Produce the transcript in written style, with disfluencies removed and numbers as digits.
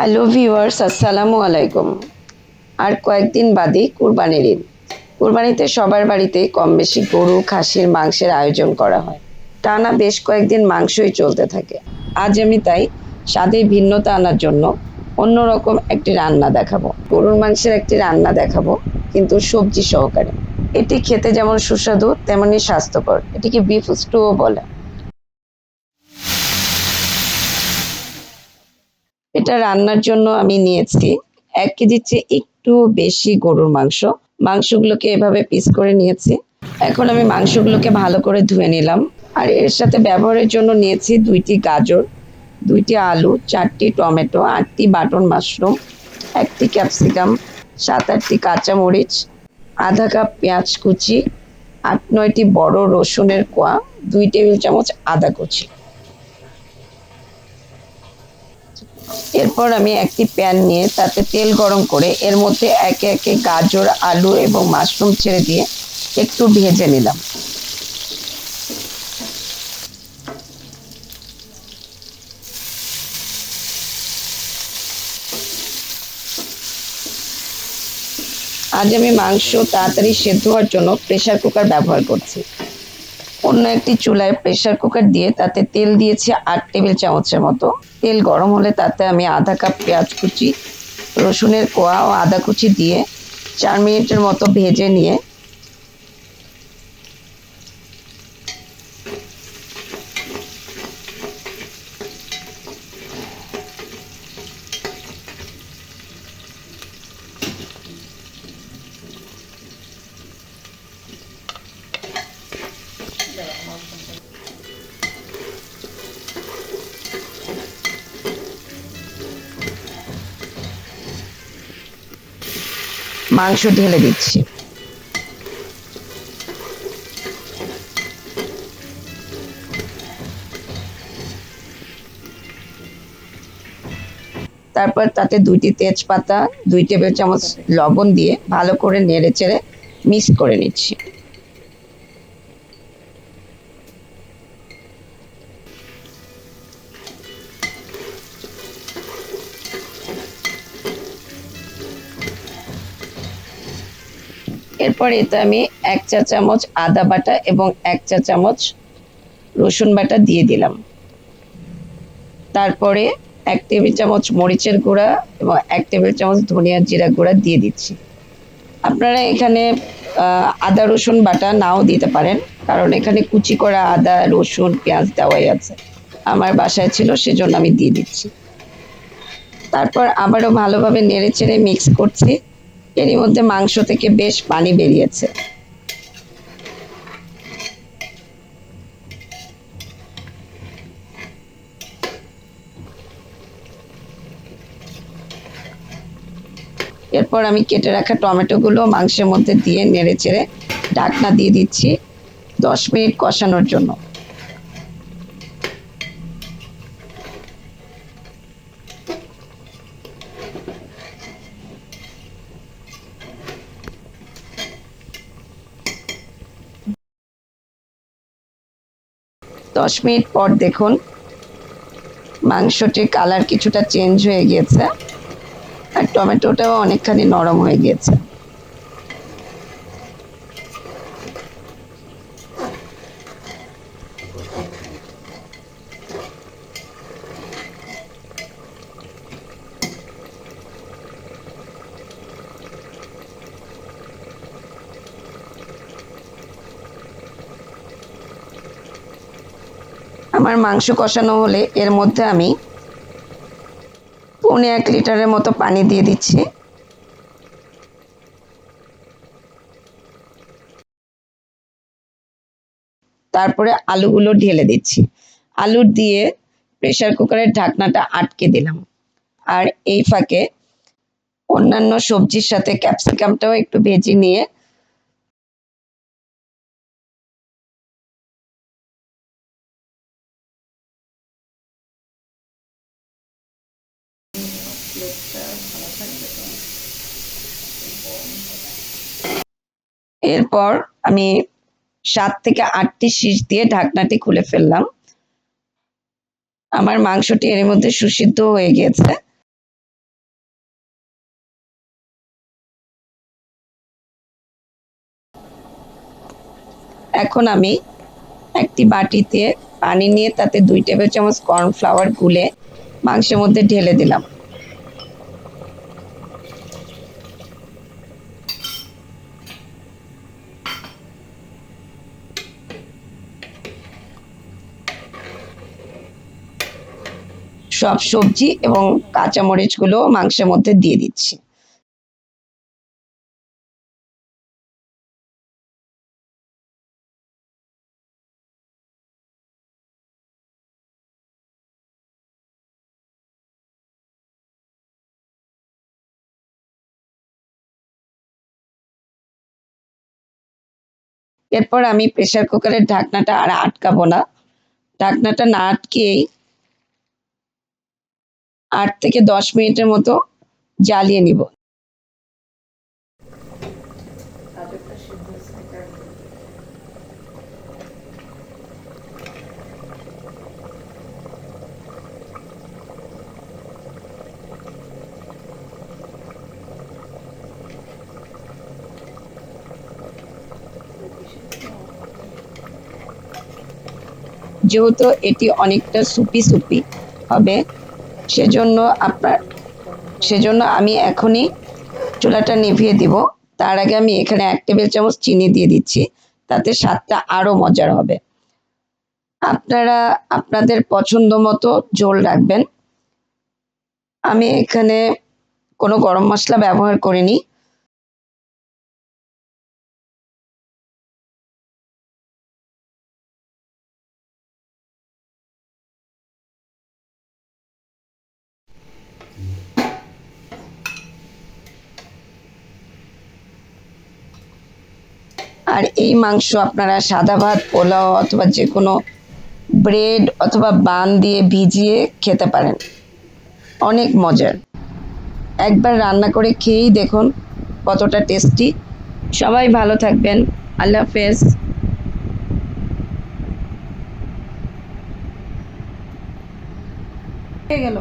Hello viewers, আসসালামু আলাইকুম। আর কয়েকদিন বাদেই কুরবানির ঈদ। কুরবানিতে সবার বাড়িতেই কম বেশি গরু খাসির মাংসের আয়োজন করা হয়। টানা বেশ কয়েকদিন মাংসই চলতে থাকে। আজ আমি তাই স্বাদে ভিন্নতা আনার জন্য অন্যরকম একটি রান্না দেখাবো। গরুর মাংসের একটি রান্না দেখাবো, কিন্তু সবজি সহকারে। এটি খেতে যেমন সুস্বাদু তেমনি স্বাস্থ্যকর। এটিকে বিফ স্টুও বলে। এটা রান্নার জন্য আমি নিয়েছি ১ কেজির চেয়ে একটু বেশি গরুর মাংস। মাংসগুলোকে এভাবে পিস করে নিয়েছি। এখন আমি মাংসগুলোকে ভালো করে ধুয়ে নিলাম। আর এর সাথে ব্যবহারের জন্য নিয়েছি ২টি গাজর, ২টি আলু, ৪টি টমেটো, ৮টি বাটন মাশরুম, ১টি ক্যাপসিকাম, ৭-৮টি কাঁচামরিচ, আধা কাপ পেঁয়াজ কুচি, ৮-৯টি বড় রসুনের কোয়া, ২ টেবিল চামচ আদা কুচি। এরপর আমি একটি প্যান নিয়ে তাতে তেল গরম করে এর মধ্যে একে একে গাজর, আলু এবং মাশরুম ছেড়ে দিয়ে একটু ভেজে নিলাম। আজ আমি মাংস তাড়াতাড়ি সেদ্ধ হওয়ার জন্য প্রেসার কুকার ব্যবহার করছি। অন্য একটি চুলায় প্রেসার কুকার দিয়ে তাতে তেল দিয়েছি ৮ টেবিল চামচের মতো। তেল গরম হলে তাতে আমি আধা কাপ পেঁয়াজ কুচি, রসুনের কোয়া ও আদা কুচি দিয়ে ৪ মিনিটের মতো ভেজে নিয়ে মাংস ঢেলে দিচ্ছি। তারপর তাতে ২টি তেজপাতা, ২ টেবিল চামচ লবণ দিয়ে ভালো করে নেড়ে চেড়ে মিক্স করে নিচ্ছি। এরপর এতে আমি ১ চা চামচ আদা বাটা এবং ১ চা চামচ রসুন বাটা দিয়ে দিলাম। তারপরে ১ টেবিল চামচ মরিচের গুঁড়া এবং ১ টেবিল চামচ ধনিয়া জিরা গুঁড়া দিয়ে দিচ্ছি। আপনারা এখানে আদা রসুন বাটা নাও দিতে পারেন, কারণ এখানে কুচি করা আদা রসুন পেঁয়াজ দেওয়াই আছে। আমার বাসায় ছিল, সেজন্য আমি দিয়ে দিচ্ছি। তারপর আবারও ভালোভাবে নেড়ে চেড়ে মিক্স করছি। এরই মধ্যে মাংস থেকে বেশ পানি বেরিয়েছে। এরপর আমি কেটে রাখা টমেটোগুলো মাংসের মধ্যে দিয়ে নেড়ে চেড়ে ঢাকনা দিয়ে দিচ্ছি ১০ মিনিট কষানোর জন্য। দশ মিনিট পর দেখুন মাংসটির কালার কিছুটা চেঞ্জ হয়ে গিয়েছে আর টমেটোটাও অনেকখানি নরম হয়ে গিয়েছে। আমার মাংস কষানো হলে এর মধ্যে আমি ১.৫ লিটারের মতো পানি দিয়ে দিচ্ছি। তারপরে আলুগুলো ঢেলে দিচ্ছি। আলু দিয়ে প্রেসার কুকারের ঢাকনাটা আটকে দিলাম। আর এই ফাঁকে অন্যান্য সবজির সাথে ক্যাপসিকামটাও একটু ভেজে নিয়ে এরপর আমি ৭ থেকে ৮টি শীষ দিয়ে ঢাকনাটি খুলে ফেললাম। আমার মাংসটি এর মধ্যে সুসিদ্ধ হয়ে গিয়েছে। এখন আমি একটি বাটিতে পানি নিয়ে তাতে 2 টেবিল চামচ কর্নফ্লাওয়ার গুলে মাংসের মধ্যে ঢেলে দিলাম। সব সবজি এবং কাঁচামরিচগুলো মাংসের মধ্যে দিয়ে দিচ্ছি। এরপর আমি প্রেসার কুকারের ঢাকনাটা আর আটকাবো না, ঢাকনাটা না আটকিয়েই 8 থেকে 10 মিনিটের মতো জ্বালিয়ে নিব। যেহেতু এটি অনেকটা সুপি সুপি হবে, সেজন্য সেজন্য আমি এখনই চুলাটা নিভিয়ে দিব। তার আগে আমি এখানে 1 টেবিল চামচ চিনি দিয়ে দিচ্ছি, তাতে স্বাদটা আরো মজার হবে। আপনারা আপনাদের পছন্দ মতো ঝোল রাখবেন। আমি এখানে কোনো গরম মশলা ব্যবহার করিনি। আর এই মাংস আপনারা সাদা ভাত, পোলাও অথবা যে কোনো ব্রেড অথবা বান দিয়ে ভিজিয়ে খেতে পারেন, অনেক মজার। একবার রান্না করে খেয়েই দেখুন কতটা টেস্টি। সবাই ভালো থাকবেন। আল্লাহ হাফেজ। হয়ে গেল।